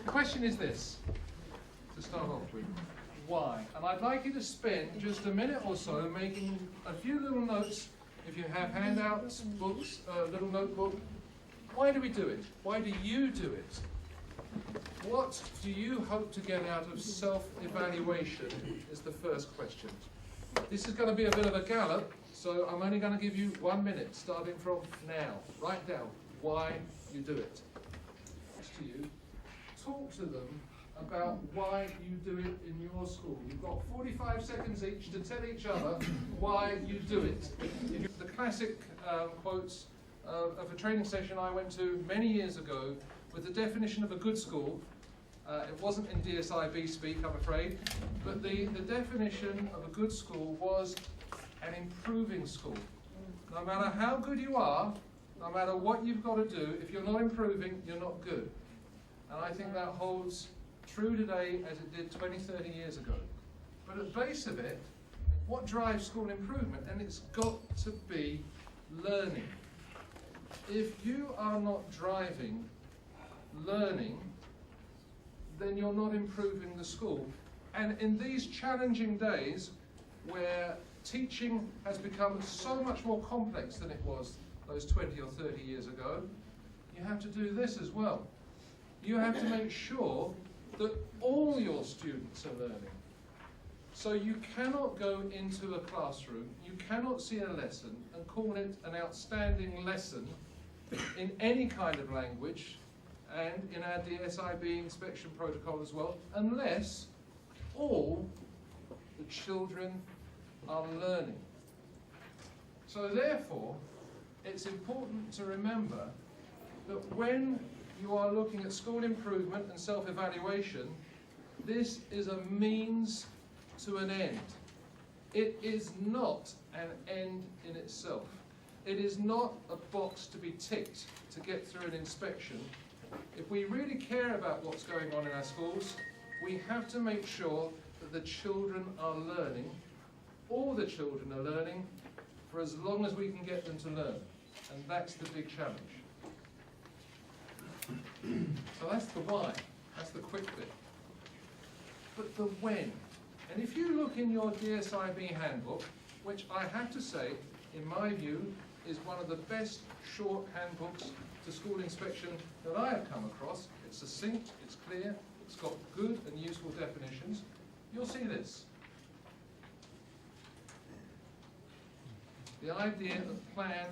The question is this, to start off with. Why? And I'd like you to spend just a minute or so making a few little notes. If you have handouts, books, little notebook. Why do we do it? Why do you do it? What do you hope to get out of self-evaluation is the first question. This is going to be a bit of a gallop, so I'm only going to give you 1 minute, starting from now. Write down why you do it. To you, talk to them about why you do it in your school. You've got 45 seconds each to tell each other why you do it. The classic quotes of a training session I went to many years ago with the definition of a good school. It wasn't in DSIB speak, I'm afraid, but the definition of a good school was an improving school. No matter how good you are, no matter what you've got to do, if you're not improving, you're not good. And I think that holds true today as it did 20, 30 years ago. But at the base of it, what drives school improvement? And it's got to be learning. If you are not driving learning, then you're not improving the school. And in these challenging days where teaching has become so much more complex than it was those 20 or 30 years ago, you have to do this as well. You have to make sure that all your students are learning. So you cannot go into a classroom, you cannot see a lesson and call it an outstanding lesson in any kind of language, and in our DSIB inspection protocol as well, unless all the children are learning. So therefore, it's important to remember that when you are looking at school improvement and self-evaluation, this is a means to an end. It is not an end in itself. It is not a box to be ticked to get through an inspection. If we really care about what's going on in our schools, we have to make sure that the children are learning, all the children are learning, for as long as we can get them to learn. And that's the big challenge. So that's the why, that's the quick bit. But the when. And if you look in your DSIB handbook, which I have to say, in my view, is one of the best short handbooks to school inspection that I have come across. It's succinct, it's clear, it's got good and useful definitions. You'll see this. The idea of plan,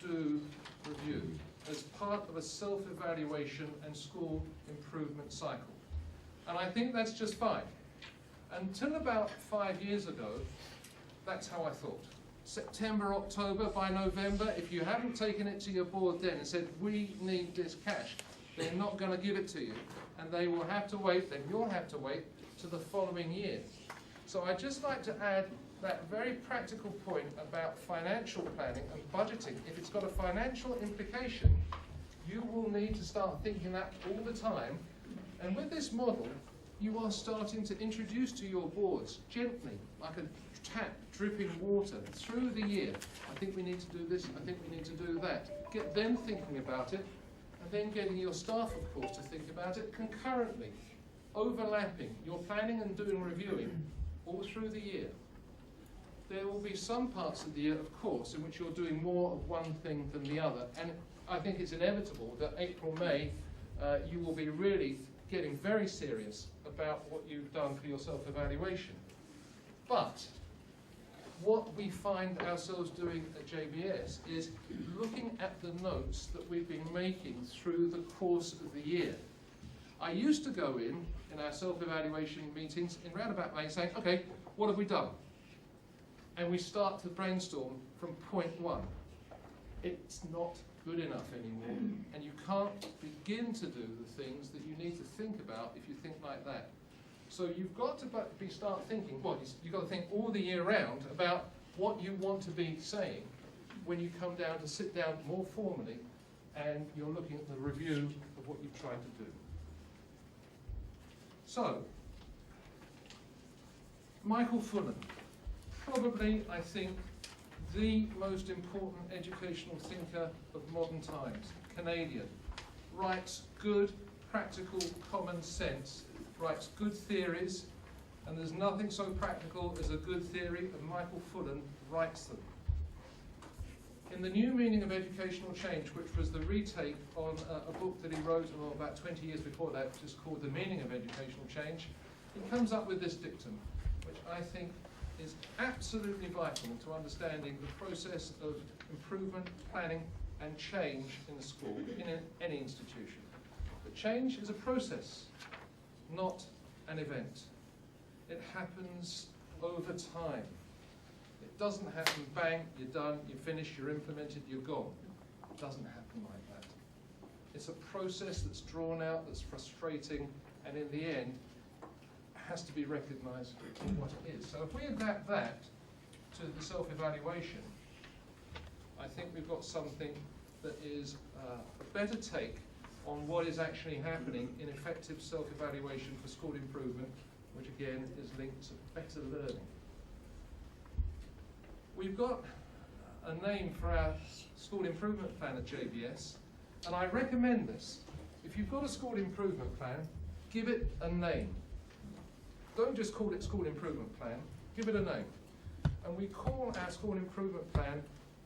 do, review as part of a self-evaluation and school improvement cycle. And I think that's just fine. Until about 5 years ago, that's how I thought. September, October, by November, if you haven't taken it to your board then and said, we need this cash, they're not going to give it to you. And they will have to wait, then you'll have to wait to the following year. So I'd just like to add that very practical point about financial planning and budgeting. If it's got a financial implication, you will need to start thinking that all the time. And with this model, you are starting to introduce to your boards gently, like a tap dripping water through the year. I think we need to do this, I think we need to do that. Get them thinking about it, and then getting your staff, of course, to think about it concurrently, overlapping. You're planning and doing reviewing all through the year. There will be some parts of the year, of course, in which you're doing more of one thing than the other. And I think it's inevitable that April, May, you will be really getting very serious about what you've done for your self-evaluation. But what we find ourselves doing at JBS is looking at the notes that we've been making through the course of the year. I used to go in our self-evaluation meetings in roundabout May saying, okay, what have we done? And we start to brainstorm from point one. It's not good enough anymore, and you can't begin to do the things that you need to think about if you think like that. So you've got to start thinking, well, you've got to think all the year round about what you want to be saying when you come down to sit down more formally and you're looking at the review of what you've tried to do. So, Michael Fullan, probably, I think, the most important educational thinker of modern times, Canadian, writes good, practical common sense, writes good theories, and there's nothing so practical as a good theory, and Michael Fullan writes them. In The New Meaning of Educational Change, which was the retake on a book that he wrote about 20 years before that, which is called The Meaning of Educational Change, he comes up with this dictum, which I think is absolutely vital to understanding the process of improvement, planning, and change in the school, in any institution. But change is a process, not an event. It happens over time. It doesn't happen, bang, you're done, you're finished, you're implemented, you're gone. It doesn't happen like that. It's a process that's drawn out, that's frustrating, and in the end, has to be recognised for what it is. So if we adapt that to the self-evaluation, I think we've got something that is a better take on what is actually happening in effective self-evaluation for school improvement, which again is linked to better learning. We've got a name for our school improvement plan at JBS, and I recommend this. If you've got a school improvement plan, give it a name. Don't just call it school improvement plan, give it a name. And we call our school improvement plan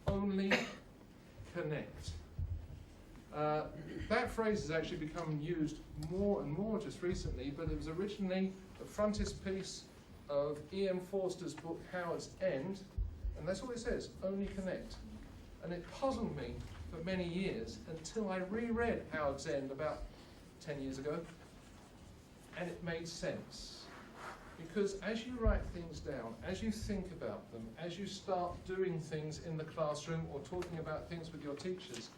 Only Connect. That phrase has actually become used more and more just recently, but it was originally the frontispiece of E.M. Forster's book, Howard's End, and that's all it says, Only Connect. And it puzzled me for many years until I reread Howard's End about 10 years ago, and it made sense. Because as you write things down, as you think about them, as you start doing things in the classroom or talking about things with your teachers,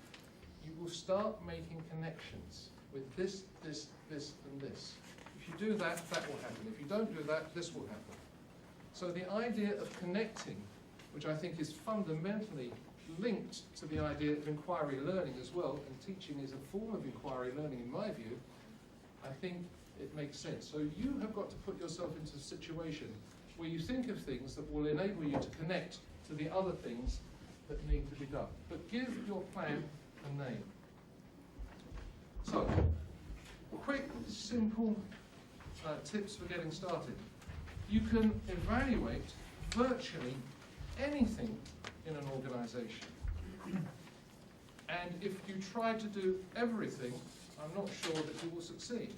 you will start making connections with this, this, this, and this. If you do that, that will happen. If you don't do that, this will happen. So the idea of connecting, which I think is fundamentally linked to the idea of inquiry learning as well, and teaching is a form of inquiry learning in my view, I think it makes sense. So you have got to put yourself into a situation where you think of things that will enable you to connect to the other things that need to be done. But give your plan a name. So, quick, simple tips for getting started. You can evaluate virtually anything in an organisation. And if you try to do everything, I'm not sure that you will succeed.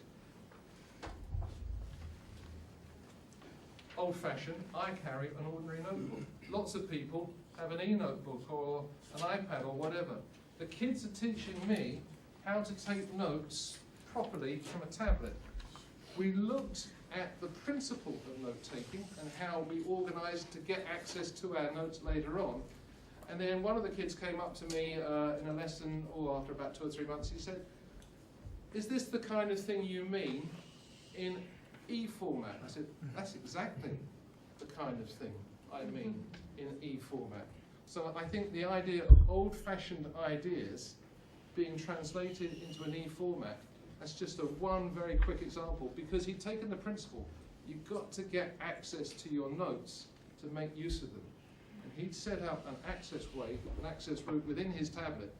Old-fashioned, I carry an ordinary notebook. Lots of people have an e-notebook or an iPad or whatever. The kids are teaching me how to take notes properly from a tablet. We looked at the principle of note-taking and how we organised to get access to our notes later on. And then one of the kids came up to me in a lesson, after about 2 or 3 months, he said, "Is this the kind of thing you mean in e-format?" I said, "That's exactly the kind of thing I mean in e-format." So I think the idea of old-fashioned ideas being translated into an e-format, that's just one very quick example, because he'd taken the principle, you've got to get access to your notes to make use of them. And he'd set out an access route within his tablet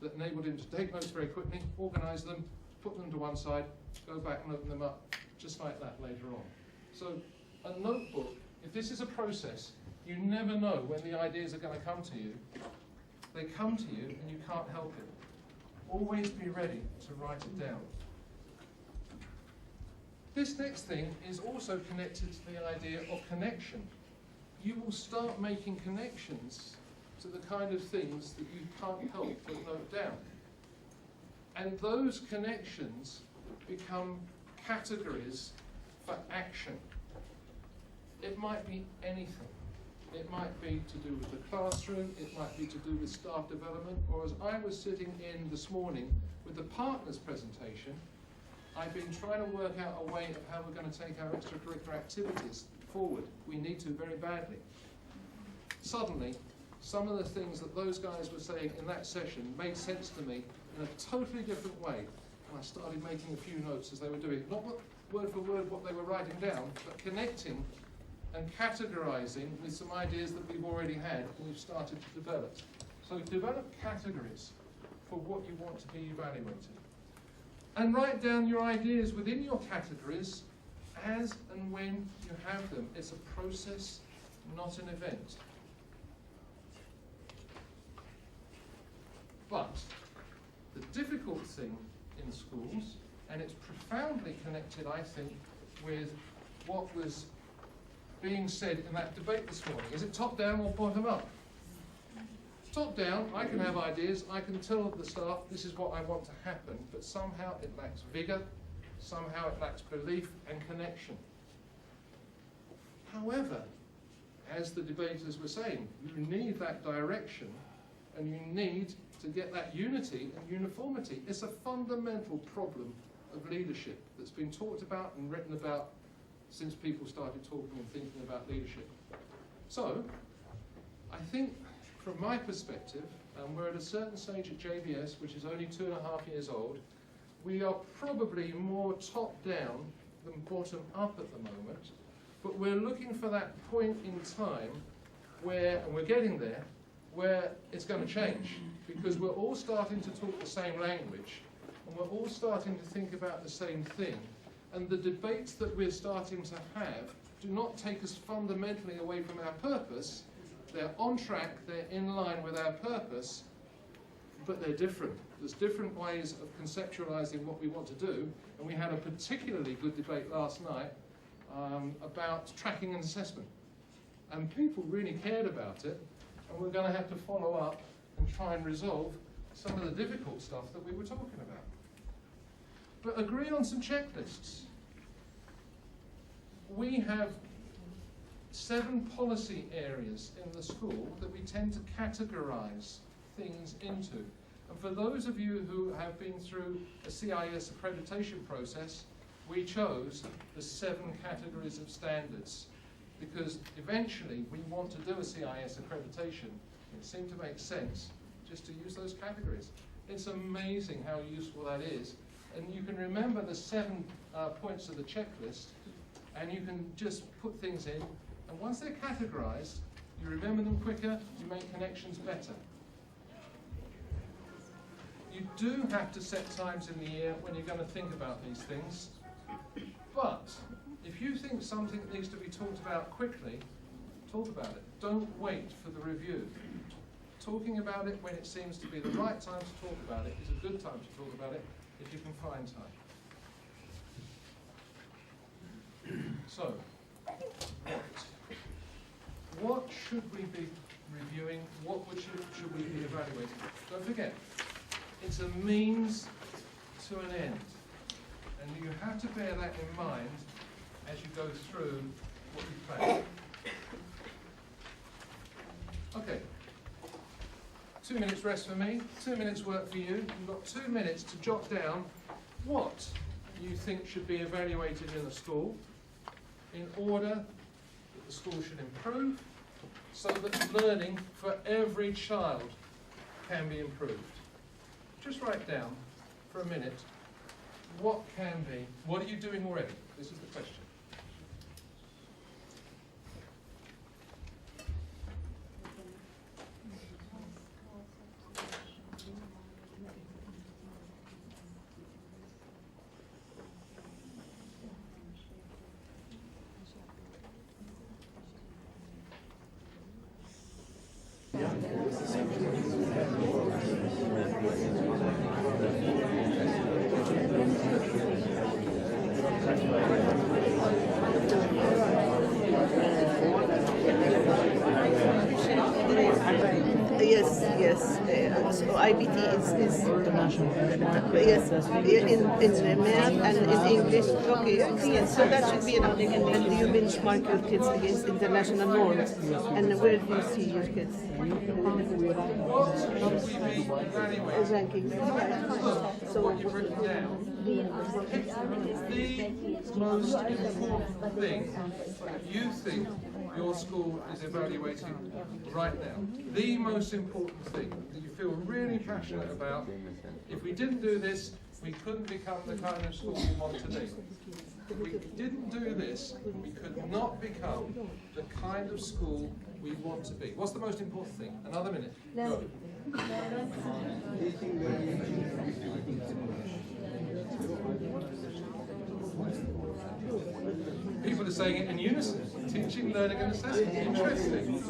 that enabled him to take notes very quickly, organise them, put them to one side, go back and open them up, just like that later on. So a notebook, if this is a process, you never know when the ideas are going to come to you. They come to you and you can't help it. Always be ready to write it down. This next thing is also connected to the idea of connection. You will start making connections to the kind of things that you can't help but note down. And those connections become categories for action. It might be anything. It might be to do with the classroom, it might be to do with staff development, or as I was sitting in this morning with the partners presentation, I've been trying to work out a way of how we're going to take our extracurricular activities forward. We need to very badly. Suddenly, some of the things that those guys were saying in that session made sense to me in a totally different way. And I started making a few notes as they were doing it. Not word for word what they were writing down, but connecting and categorising with some ideas that we've already had and we've started to develop. So develop categories for what you want to be evaluated. And write down your ideas within your categories as and when you have them. It's a process, not an event. But the difficult thing in schools, and it's profoundly connected, I think, with what was being said in that debate this morning, is it top down or bottom up? Top down, I can have ideas, I can tell the staff this is what I want to happen, but somehow it lacks vigour, somehow it lacks belief and connection. However, as the debaters were saying, you need that direction and you need to get that unity and uniformity. It's a fundamental problem of leadership that's been talked about and written about since people started talking and thinking about leadership. So, I think from my perspective, and we're at a certain stage at JBS, which is only 2.5 years old, we are probably more top-down than bottom-up at the moment, but we're looking for that point in time where, and we're getting there, where it's going to change, because we're all starting to talk the same language, and we're all starting to think about the same thing, and the debates that we're starting to have do not take us fundamentally away from our purpose. They're on track, they're in line with our purpose, but they're different. There's different ways of conceptualizing what we want to do, and we had a particularly good debate last night about tracking and assessment. And people really cared about it, and we're going to have to follow up and try and resolve some of the difficult stuff that we were talking about. But agree on some checklists. We have 7 policy areas in the school that we tend to categorize things into. And for those of you who have been through a CIS accreditation process, we chose the 7 categories of standards, because eventually we want to do a CIS accreditation. It seemed to make sense just to use those categories. It's amazing how useful that is. And you can remember the 7 points of the checklist, and you can just put things in. And once they're categorized, you remember them quicker, you make connections better. You do have to set times in the year when you're going to think about these things. But if you think something needs to be talked about quickly, talk about it. Don't wait for the review. Talking about it when it seems to be the right time to talk about it is a good time to talk about it if you can find time. So, what should we be reviewing? What should we be evaluating? Don't forget, it's a means to an end. And you have to bear that in mind as you go through what you plan. Okay. 2 minutes rest for me, 2 minutes work for you. You've got 2 minutes to jot down what you think should be evaluated in a school in order that the school should improve, so that learning for every child can be improved. Just write down for a minute what can be. What are you doing already? This is the question. So IBT is international. Yes, in math and in English. Okay, so that should be enough. And do you benchmark your kids against international norms? And where do you see your kids? Ranking. So What you've written down, the most important thing that you think your school is evaluating right now, the most important thing that you feel really passionate about. If we didn't do this, we couldn't become the kind of school we want to be. If we didn't do this, we could not become the kind of school we want to be. What's the most important thing? Another minute. Go. People are saying it in unison. Teaching, learning and assessment. Interesting.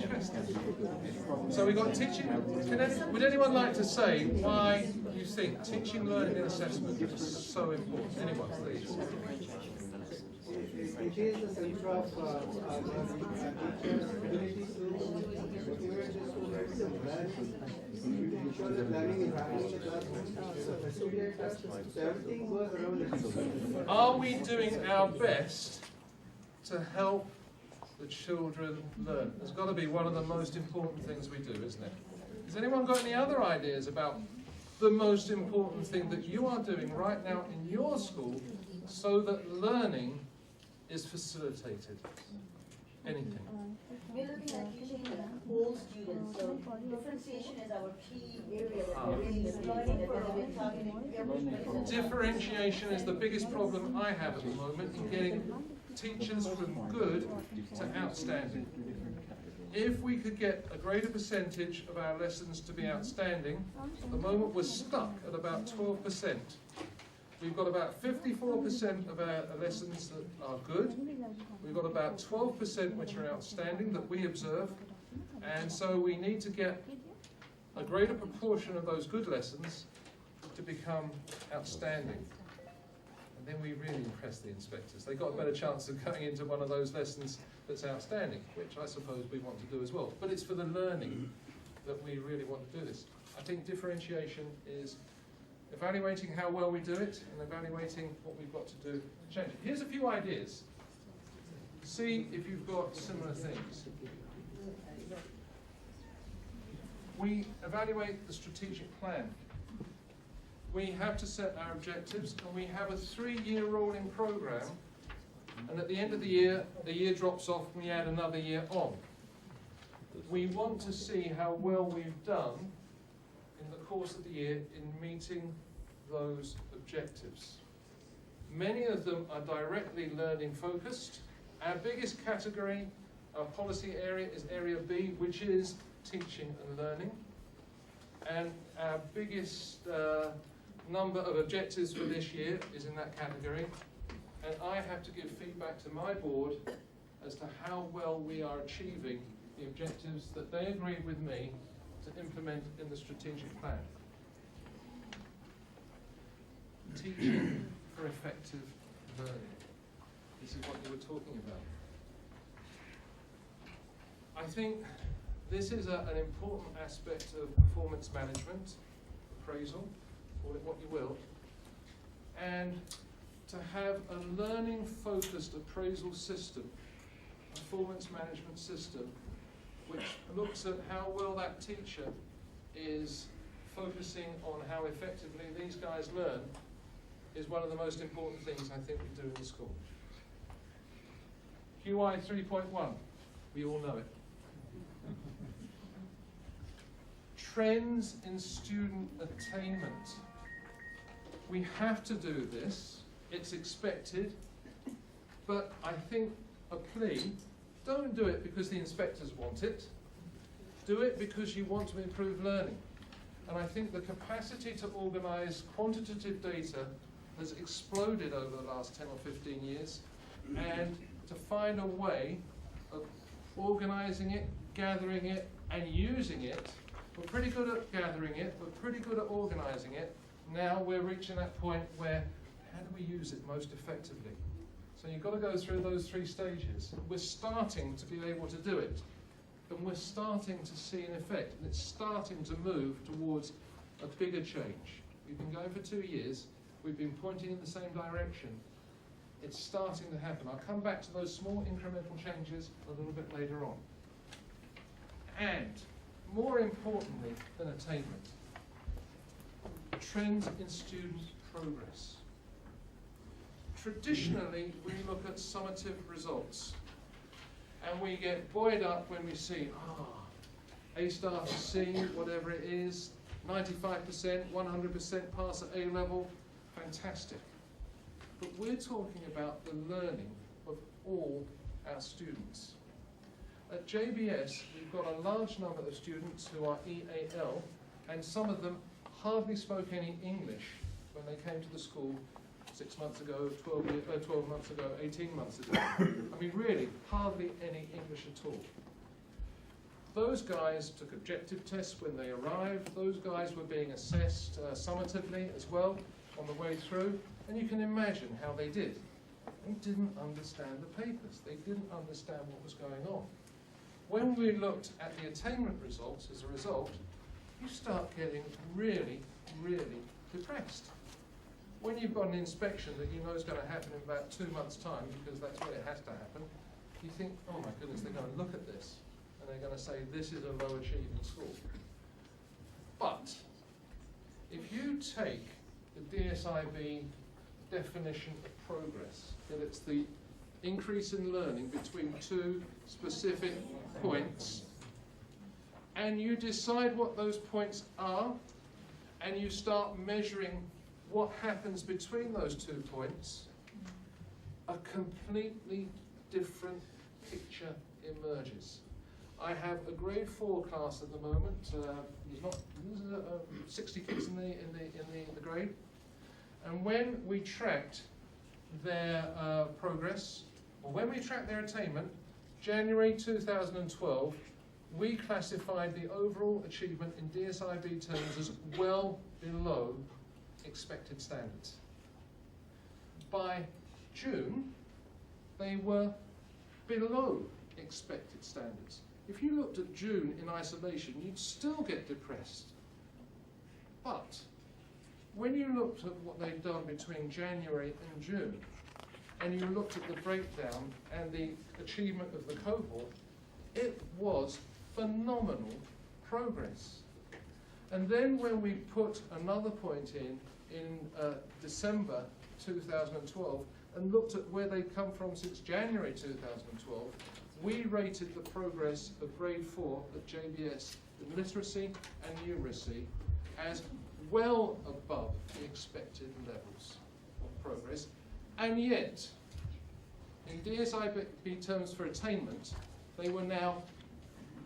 Interesting. So we've got teaching. Would anyone like to say why you think teaching, learning and assessment is so important? Anyone, please? It is the center of teachers' ability to motivate the students to learn, ensure that learning is happening in the classroom, facilitate that everything goes around it. Are we doing our best to help the children learn? It's got to be one of the most important things we do, isn't it? Has anyone got any other ideas about the most important thing that you are doing right now in your school so that learning is facilitated? Anything? We're looking at teaching all students, so differentiation is our key area that we're really exploiting, that we're targeting everybody. Differentiation is the biggest problem I have at the moment in getting teachers from good to outstanding. If we could get a greater percentage of our lessons to be outstanding, at the moment we're stuck at about 12%. We've got about 54% of our lessons that are good. We've got about 12% which are outstanding that we observe. And so we need to get a greater proportion of those good lessons to become outstanding. And then we really impress the inspectors. They've got a better chance of going into one of those lessons that's outstanding, which I suppose we want to do as well. But it's for the learning that we really want to do this. I think differentiation is evaluating how well we do it and evaluating what we've got to do to change it. Here's a few ideas. See if you've got similar things. We evaluate the strategic plan. We have to set our objectives, and we have a 3-year rolling program, and at the end of the year drops off and we add another year on. We want to see how well we've done in the course of the year in meeting those objectives. Many of them are directly learning focused. Our biggest category, our policy area, is Area B, which is teaching and learning. And our biggest number of objectives for this year is in that category. And I have to give feedback to my board as to how well we are achieving the objectives that they agreed with me to implement in the strategic plan. Teaching for effective learning. This is what you were talking about. I think this is an important aspect of performance management, appraisal, call it what you will, and to have a learning-focused appraisal system, performance management system, which looks at how well that teacher is focusing on how effectively these guys learn, is one of the most important things I think we do in the school. QI 3.1, we all know it. Trends in student attainment. We have to do this, it's expected, but I think a plea, don't do it because the inspectors want it, do it because you want to improve learning. And I think the capacity to organise quantitative data has exploded over the last 10 or 15 years, and to find a way of organising it, gathering it, and using it. We're pretty good at gathering it, we're pretty good at organising it. Now we're reaching that point where, how do we use it most effectively? So you've got to go through those 3 stages. We're starting to be able to do it, and we're starting to see an effect, and it's starting to move towards a bigger change. We've been going for 2 years, we've been pointing in the same direction. It's starting to happen. I'll come back to those small incremental changes a little bit later on. And more importantly than attainment, trends in student progress. Traditionally, we look at summative results, and we get buoyed up when we see, A star to C, whatever it is, 95%, 100% pass at A level, fantastic. But we're talking about the learning of all our students. At JBS, we've got a large number of students who are EAL, and some of them hardly spoke any English when they came to the school 6 months ago, 12 months ago, 18 months ago. I mean, really, hardly any English at all. Those guys took objective tests when they arrived. Those guys were being assessed summatively as well on the way through. And you can imagine how they did. They didn't understand the papers. They didn't understand what was going on. When we looked at the attainment results as a result, you start getting really, really depressed. When you've got an inspection that you know is going to happen in about 2 months' time, because that's when it has to happen, you think, oh my goodness, they're going to look at this, and they're going to say, this is a low-achieving school. But if you take the DSIB definition of progress, that it's the increase in learning between 2 specific points, and you decide what those points are, and you start measuring what happens between those 2 points, a completely different picture emerges. I have a grade 4 class at the moment. There's 60 kids in the grade, and when we tracked their progress, or when we tracked their attainment, January 2012, we classified the overall achievement in DSIB terms as well below expected standards. By June, they were below expected standards. If you looked at June in isolation, you'd still get depressed. But when you looked at what they'd done between January and June, and you looked at the breakdown and the achievement of the cohort, it was phenomenal progress. And then when we put another point in December 2012 and looked at where they'd come from since January 2012, we rated the progress of grade 4 at JBS in literacy and numeracy as well above the expected levels of progress. And yet, in DSIB terms for attainment, they were now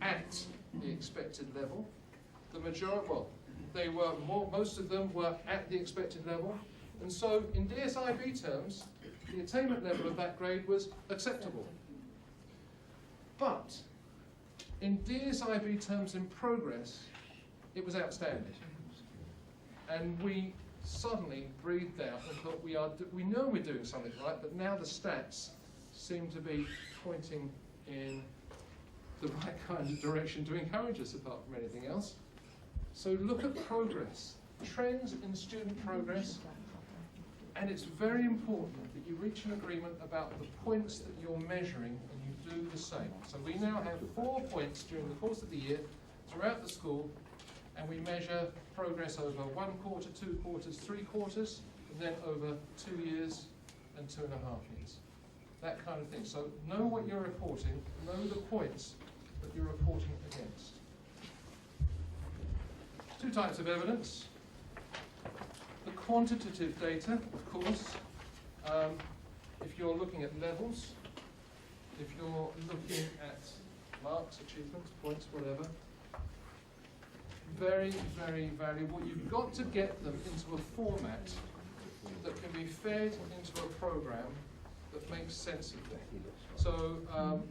at the expected level. The majority, well, they were most of them were at the expected level. And so, in DSIB terms, the attainment level of that grade was acceptable. But, in DSIB terms in progress, it was outstanding. And we suddenly breathed out and thought, we know we're doing something right, but now the stats seem to be pointing in the right kind of direction to encourage us, apart from anything else. So look at progress, trends in student progress, and it's very important that you reach an agreement about the points that you're measuring and you do the same. So we now have 4 points during the course of the year throughout the school, and we measure progress over 1 quarter, 2 quarters, 3 quarters, and then over 2 years and 2.5 years. That kind of thing. So know what you're reporting, know the points that you're reporting against. 2 types of evidence. The quantitative data, of course, if you're looking at levels, if you're looking at marks, achievements, points, whatever, very, very valuable. You've got to get them into a format that can be fed into a program that makes sense of them. So,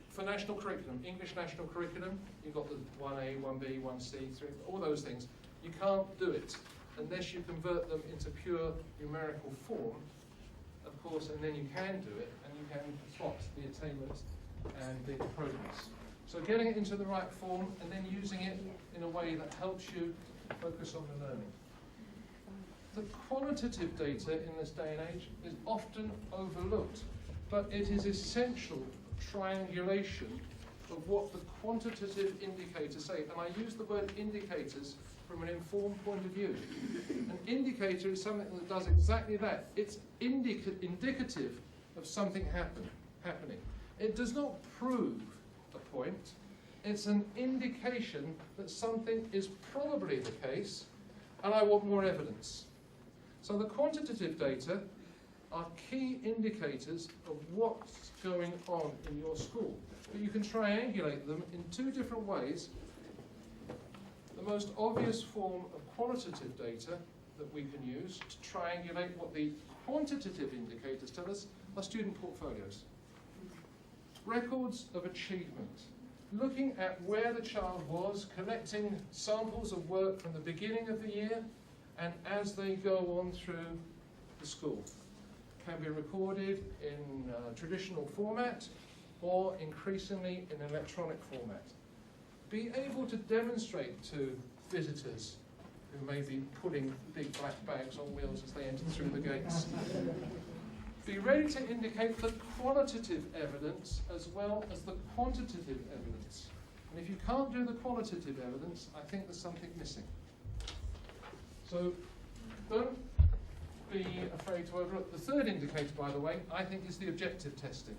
for national curriculum, English national curriculum, you've got the 1A, 1B, 1C, 3, all those things. You can't do it unless you convert them into pure numerical form, of course, and then you can do it, and you can plot the attainment and the progress. So getting it into the right form and then using it in a way that helps you focus on the learning. The qualitative data in this day and age is often overlooked, but it is essential triangulation of what the quantitative indicators say. And I use the word indicators from an informed point of view. An indicator is something that does exactly that. It's indicative of something happening. It does not prove a point. It's an indication that something is probably the case, and I want more evidence. So the quantitative data are key indicators of what's going on in your school. But you can triangulate them in 2 different ways. The most obvious form of qualitative data that we can use to triangulate what the quantitative indicators tell us are student portfolios. Records of achievement. Looking at where the child was, collecting samples of work from the beginning of the year and as they go on through the school. Can be recorded in traditional format or increasingly in electronic format. Be able to demonstrate to visitors who may be pulling big black bags on wheels as they enter through the gates. Be ready to indicate the qualitative evidence as well as the quantitative evidence. And if you can't do the qualitative evidence, I think there's something missing. So don't be afraid to overlook. The third indicator, by the way, I think is the objective testing.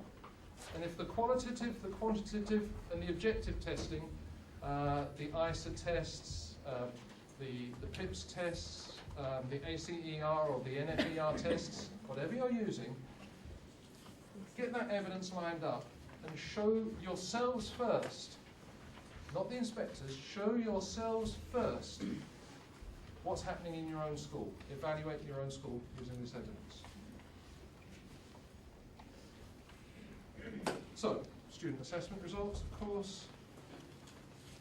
And if the qualitative, the quantitative, and the objective testing, the ISA tests, the PIPS tests, the ACER or the NFER tests, whatever you're using, get that evidence lined up and show yourselves first, not the inspectors, show yourselves first what's happening in your own school. Evaluate your own school using this evidence. So, student assessment results, of course.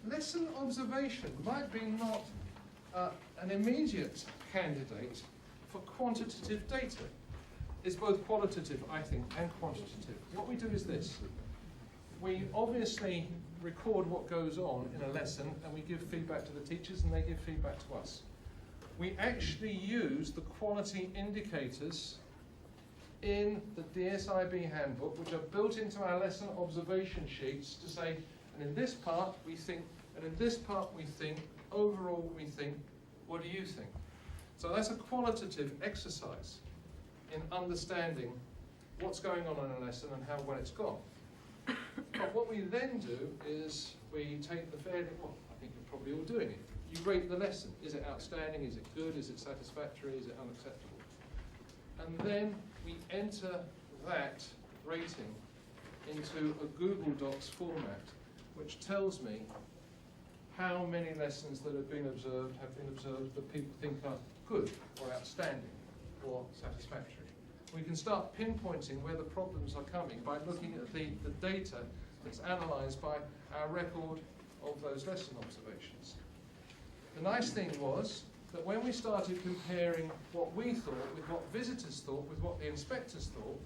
Lesson observation might be not an immediate candidate for quantitative data. It's both qualitative, I think, and quantitative. What we do is this. We obviously record what goes on in a lesson and we give feedback to the teachers and they give feedback to us. We actually use the quality indicators in the DSIB handbook, which are built into our lesson observation sheets to say, and in this part we think, and in this part we think, overall we think, what do you think? So that's a qualitative exercise in understanding what's going on in a lesson and how well it's gone. But what we then do is we take the fairly, well, I think you're probably all doing it. You rate the lesson. Is it outstanding? Is it good? Is it satisfactory? Is it unacceptable? And then we enter that rating into a Google Docs format, which tells me how many lessons that have been observed that people think are good or outstanding or satisfactory. We can start pinpointing where the problems are coming by looking at the data that's analysed by our record of those lesson observations. The nice thing was that when we started comparing what we thought with what visitors thought with what the inspectors thought,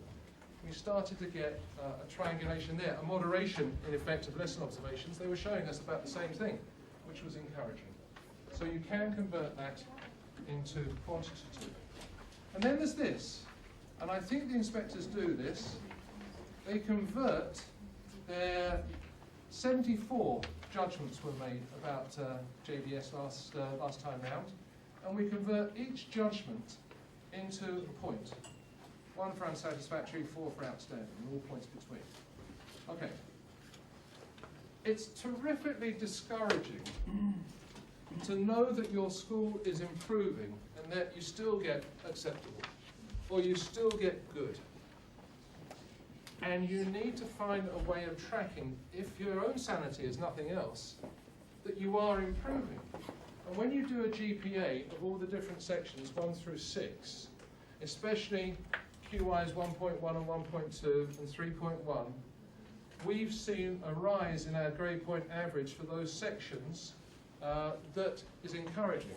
we started to get a triangulation there, a moderation in effect of lesson observations. They were showing us about the same thing, which was encouraging. So you can convert that into quantitative. And then there's this, and I think the inspectors do this. They convert their 74 judgments were made about JBS last time round, and we convert each judgment into a point. 1 for unsatisfactory, 4 for outstanding, and all points between. Okay. It's terrifically discouraging to know that your school is improving and that you still get acceptable, or you still get good. And you need to find a way of tracking, if your own sanity is nothing else, that you are improving. And when you do a GPA of all the different sections, 1 through 6, especially QIs 1.1 and 1.2 and 3.1, we've seen a rise in our grade point average for those sections that is encouraging.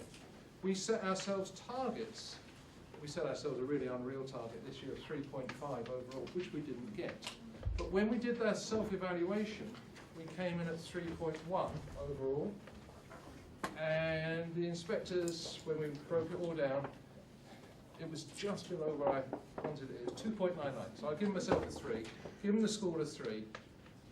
We set ourselves targets. We set ourselves a really unreal target this year of 3.5 overall, which we didn't get. But when we did that self-evaluation, we came in at 3.1 overall. And the inspectors, when we broke it all down, it was just below where I wanted it. It was 2.99. So I've given myself a 3, given the school a 3.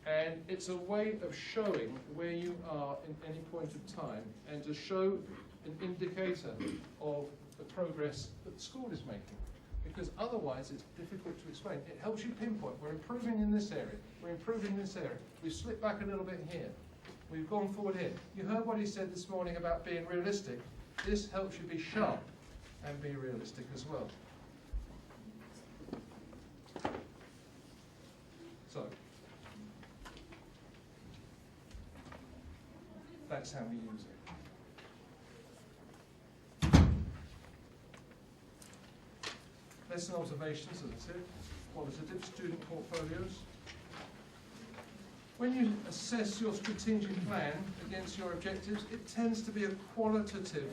And it's a way of showing where you are in any point of time and to show an indicator of the progress that the school is making. Because otherwise it's difficult to explain. It helps you pinpoint, we're improving in this area, we're improving in this area. We've slipped back a little bit here. We've gone forward here. You heard what he said this morning about being realistic. This helps you be sharp and be realistic as well. So, that's how we use it. lesson observations, as I said, qualitative student portfolios. When you assess your strategic plan against your objectives, it tends to be a qualitative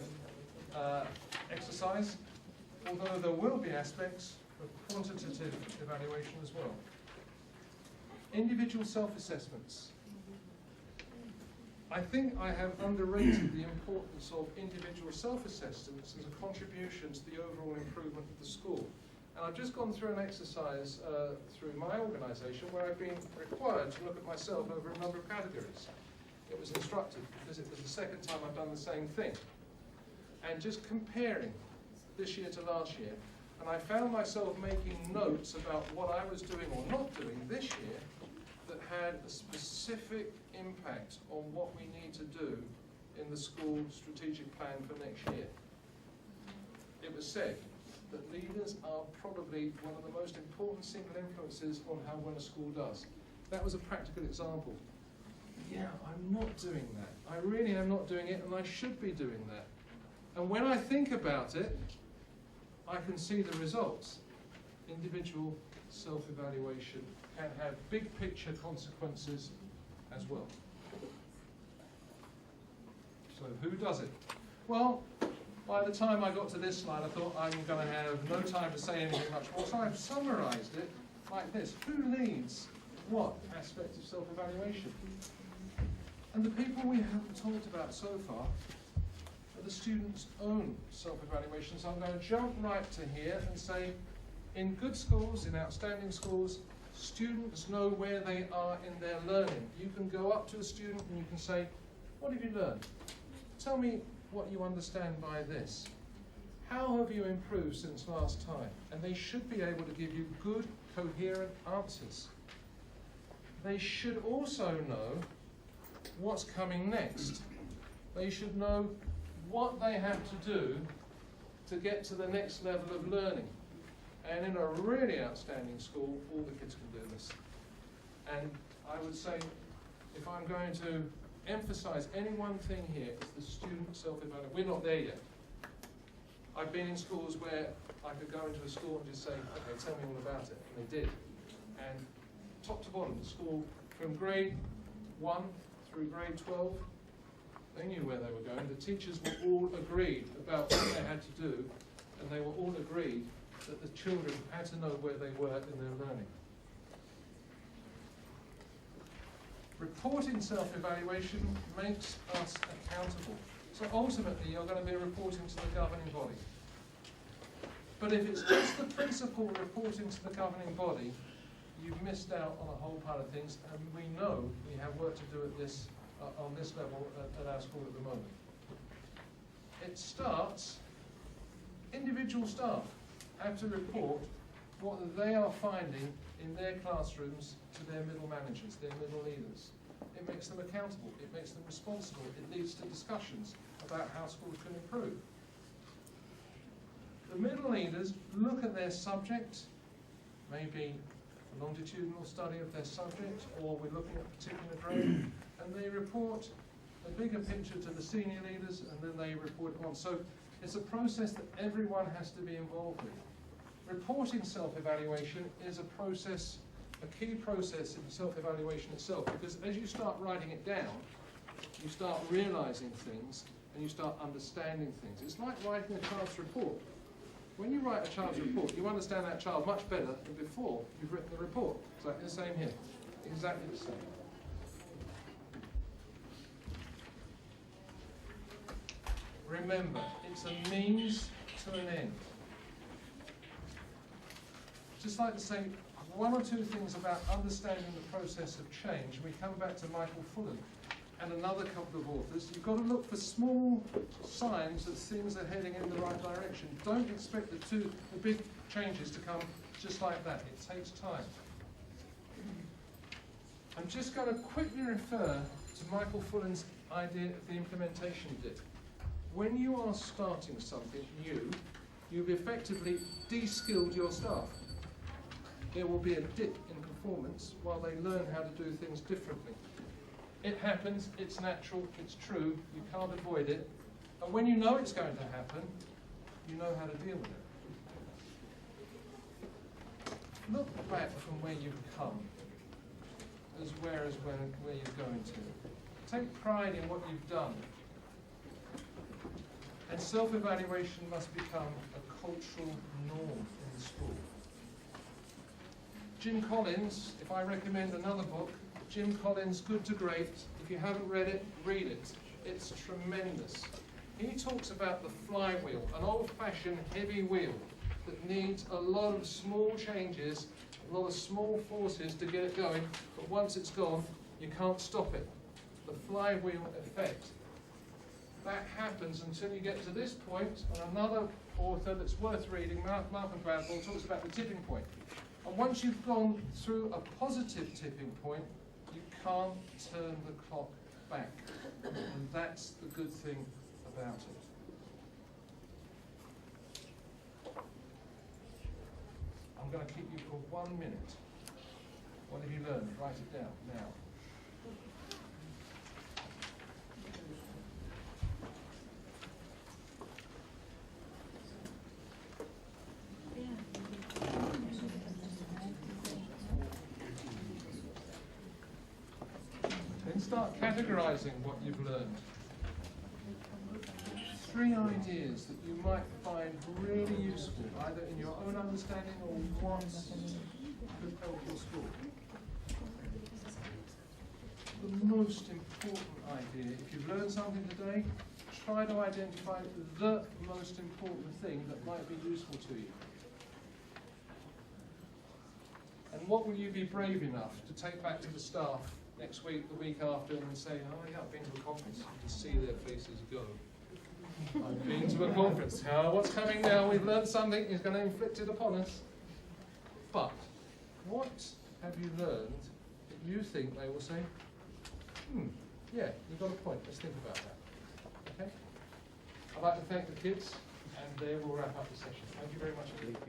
exercise, although there will be aspects of quantitative evaluation as well. Individual self-assessments. I think I have underrated the importance of individual self-assessments as a contribution to the overall improvement of the school. And I've just gone through an exercise through my organisation where I've been required to look at myself over a number of categories. It was instructive because it was the second time I've done the same thing. And just comparing this year to last year, and I found myself making notes about what I was doing or not doing this year that had a specific impact on what we need to do in the school strategic plan for next year. It was said that leaders are probably one of the most important single influences on how well a school does. That was a practical example. Yeah, I'm not doing that. I really am not doing it, and I should be doing that. And when I think about it, I can see the results. Individual self-evaluation can have big picture consequences as well. So who does it? Well, by the time I got to this slide, I thought I'm going to have no time to say anything much more, so I've summarised it like this. Who leads what aspect of self-evaluation? And the people we haven't talked about so far are the students' own self-evaluations. I'm going to jump right to here and say, in good schools, in outstanding schools, students know where they are in their learning. You can go up to a student and you can say, what have you learned? Tell me what you understand by this. How have you improved since last time? And they should be able to give you good, coherent answers. They should also know what's coming next. They should know what they have to do to get to the next level of learning. And in a really outstanding school, all the kids can do this. And I would say, if I'm going to emphasize any one thing here, it's the student self-evaluation. We're not there yet. I've been in schools where I could go into a school and just say, okay, tell me all about it. And they did. And top to bottom, the school, from grade 1 through grade 12, they knew where they were going. The teachers were all agreed about what they had to do, and they were all agreed that the children had to know where they were in their learning. Reporting self-evaluation makes us accountable. So ultimately, you're going to be reporting to the governing body. But if it's just the principal reporting to the governing body, you've missed out on a whole pile of things, and we know we have work to do at this, on this level at our school at the moment. It starts, individual staff have to report what they are finding in their classrooms to their middle managers, their middle leaders. It makes them accountable, it makes them responsible, it leads to discussions about how schools can improve. The middle leaders look at their subject, maybe a longitudinal study of their subject, or we're looking at a particular grade, and they report a bigger picture to the senior leaders, and then they report on. So it's a process that everyone has to be involved with. Reporting self-evaluation is a process, a key process in self-evaluation itself, because as you start writing it down, you start realizing things and you start understanding things. It's like writing a child's report. When you write a child's report, you understand that child much better than before you've written the report. It's like the same here, exactly the same. Remember, it's a means to an end. Just like to say one or two things about understanding the process of change. We come back to Michael Fullan and another couple of authors. You've got to look for small signs that things are heading in the right direction. Don't expect the big changes to come just like that. It takes time. I'm just going to quickly refer to Michael Fullan's idea of the implementation dip. When you are starting something new, you've effectively de-skilled your staff. There will be a dip in performance while they learn how to do things differently. It happens, it's natural, it's true, you can't avoid it. And when you know it's going to happen, you know how to deal with it. look back from where you've come as where you're going to. Take pride in what you've done. And self-evaluation must become a cultural norm in the school. Jim Collins, if I recommend another book, Jim Collins' Good to Great, if you haven't read it, read it. It's tremendous. He talks about the flywheel, an old-fashioned heavy wheel that needs a lot of small changes, a lot of small forces to get it going, but once it's gone, you can't stop it. The flywheel effect. That happens until you get to this point, and another author that's worth reading, Malcolm Gladwell, talks about the tipping point. And once you've gone through a positive tipping point, you can't turn the clock back. And that's the good thing about it. I'm going to keep you for 1 minute. What have you learned? Write it down now. Then start categorizing what you've learned. 3 ideas that you might find really useful, either in your own understanding or what could help your school. The most important idea, if you've learned something today, try to identify the most important thing that might be useful to you. And what will you be brave enough to take back to the staff next week, the week after, and say, oh yeah, I've been to a conference. You can see their faces go. I've been to a conference. What's coming now? We've learned something. He's going to inflict it upon us. But what have you learned that you think they will say, yeah, you've got a point. Let's think about that. Okay? I'd like to thank the kids, and we'll wrap up the session. Thank you very much indeed.